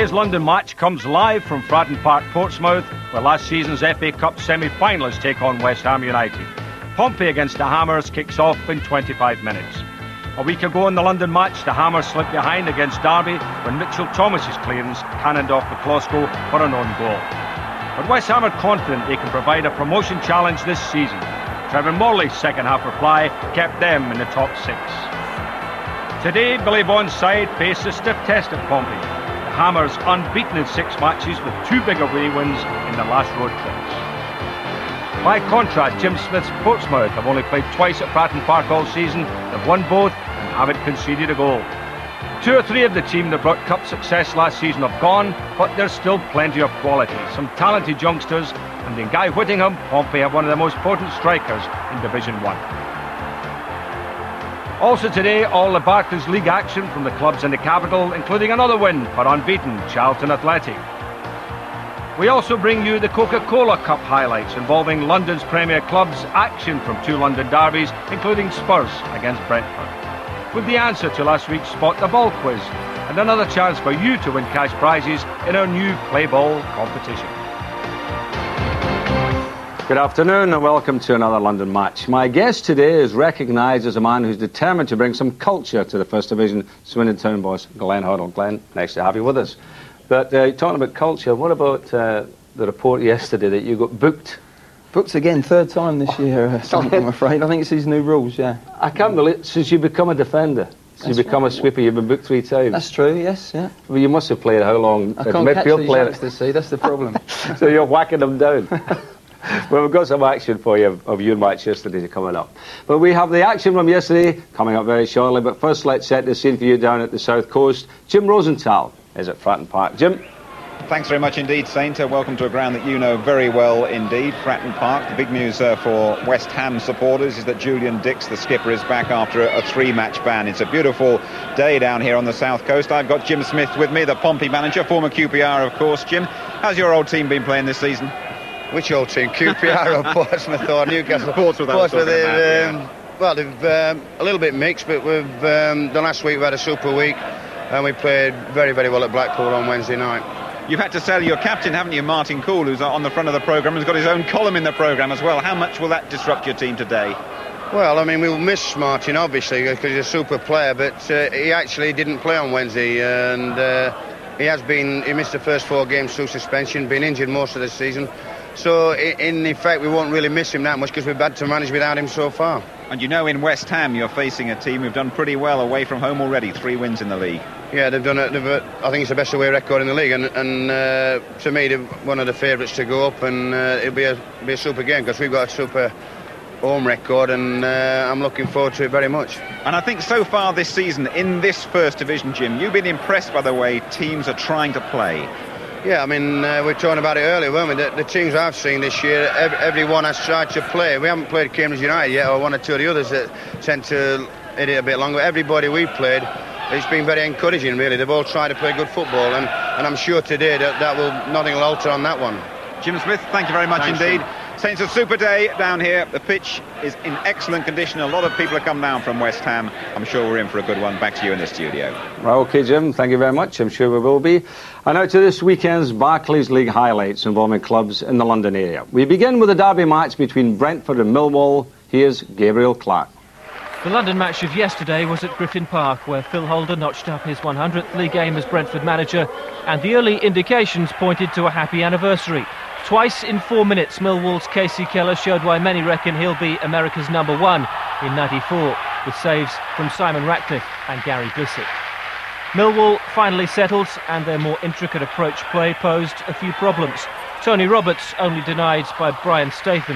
Today's London match comes live from Fratton Park, Portsmouth, where last season's FA Cup semi-finalists take on West Ham United. Pompey against the Hammers kicks off in 25 minutes. A week ago in the London match, the Hammers slipped behind against Derby when Mitchell Thomas's clearance cannoned off the Klosco for an own goal. But West Ham are confident they can provide a promotion challenge this season. Trevor Morley's second half reply kept them in the top six. Today, Billy Vaughan's side face a stiff test at Pompey. The Hammers unbeaten in 6 matches with 2 big away wins in the last road trips. By contrast, Jim Smith's Portsmouth have only played twice at Fratton Park all season. They've won both and haven't conceded a goal. 2 or 3 of the team that brought cup success last season have gone, but there's still plenty of quality. Some talented youngsters, and in Guy Whittingham, Pompey have one of the most potent strikers in Division One. Also today, all the Barclays League action from the clubs in the capital, including another win for unbeaten Charlton Athletic. We also bring you the Coca-Cola Cup highlights involving London's Premier clubs, action from 2 London derbies, including Spurs against Brentford. With the answer to last week's Spot the Ball quiz, and another chance for you to win cash prizes in our new Play Ball competition. Good afternoon and welcome to another London match. My guest today is recognised as a man who's determined to bring some culture to the First Division, Swindon Town boss Glenn Hoddle. Glenn, nice to have you with us. But talking about culture, what about the report yesterday that you got booked? Booked again, 3rd time this year, I'm afraid. I think it's these new rules, yeah. I can't believe it. Since you become a defender, since you become a sweeper, you've been booked 3 times. That's true, yes, yeah. Well, you must have played how long? I can't catch these youngsters, see, that's the problem. So you're whacking them down. Well, we've got some action for you of your match yesterday coming up. But we have the action from yesterday coming up very shortly. But first, let's set the scene for you down at the South Coast. Jim Rosenthal is at Fratton Park. Jim? Thanks very much indeed, Saint. Welcome to a ground that you know very well indeed, Fratton Park. The big news for West Ham supporters is that Julian Dix, the skipper, is back after a 3-match ban. It's a beautiful day down here on the South Coast. I've got Jim Smith with me, the Pompey manager, former QPR, of course. Jim, how's your old team been playing this seation? Which old team? QPR or Portsmouth or Newcastle? Portsmouth, well, they've a little bit mixed, but the last week we had a super week and we played very, very well at Blackpool on Wednesday night. You've had to sell your captain, haven't you, Martin Cool, who's on the front of the programme, has got his own column in the programme as well. How much will that disrupt your team today? Well, I mean, we'll miss Martin, obviously, because he's a super player, but he actually didn't play on Wednesday, and he missed the first 4 games through suspension, been injured most of the season. So, in effect, we won't really miss him that much because we've had to manage without him so far. And you know, in West Ham, you're facing a team who've done pretty well away from home already, 3 wins in the league. Yeah, they've done it. I think it's the best away record in the league, and to me, they're one of the favourites to go up, and it'll be a super game because we've got a super home record, and I'm looking forward to it very much. And I think so far this season, in this First Division, Jim, you've been impressed by the way teams are trying to play. Yeah, I mean, we were talking about it earlier, weren't we? The teams I've seen this year, everyone has tried to play. We haven't played Cambridge United yet, or 1 or 2 of the others that tend to hit it a bit longer. Everybody we've played, it's been very encouraging, really. They've all tried to play good football, and I'm sure today nothing will alter on that one. Jim Smith, thank you very much indeed. Saints, a super day down here. The pitch is in excellent condition. A lot of people have come down from West Ham. I'm sure we're in for a good one. Back to you in the studio. Well, OK, Jim, thank you very much. I'm sure we will be. And now to this weekend's Barclays League highlights involving clubs in the London area. We begin with a derby match between Brentford and Millwall. Here's Gabriel Clark. The London match of yesterday was at Griffin Park, where Phil Holder notched up his 100th league game as Brentford manager, and the early indications pointed to a happy anniversary. Twice in 4 minutes, Millwall's Casey Keller showed why many reckon he'll be America's #1 in '94, with saves from Simon Ratcliffe and Gary Blissett. Millwall finally settled, and their more intricate approach play posed a few problems. Tony Roberts only denied by Brian Statham.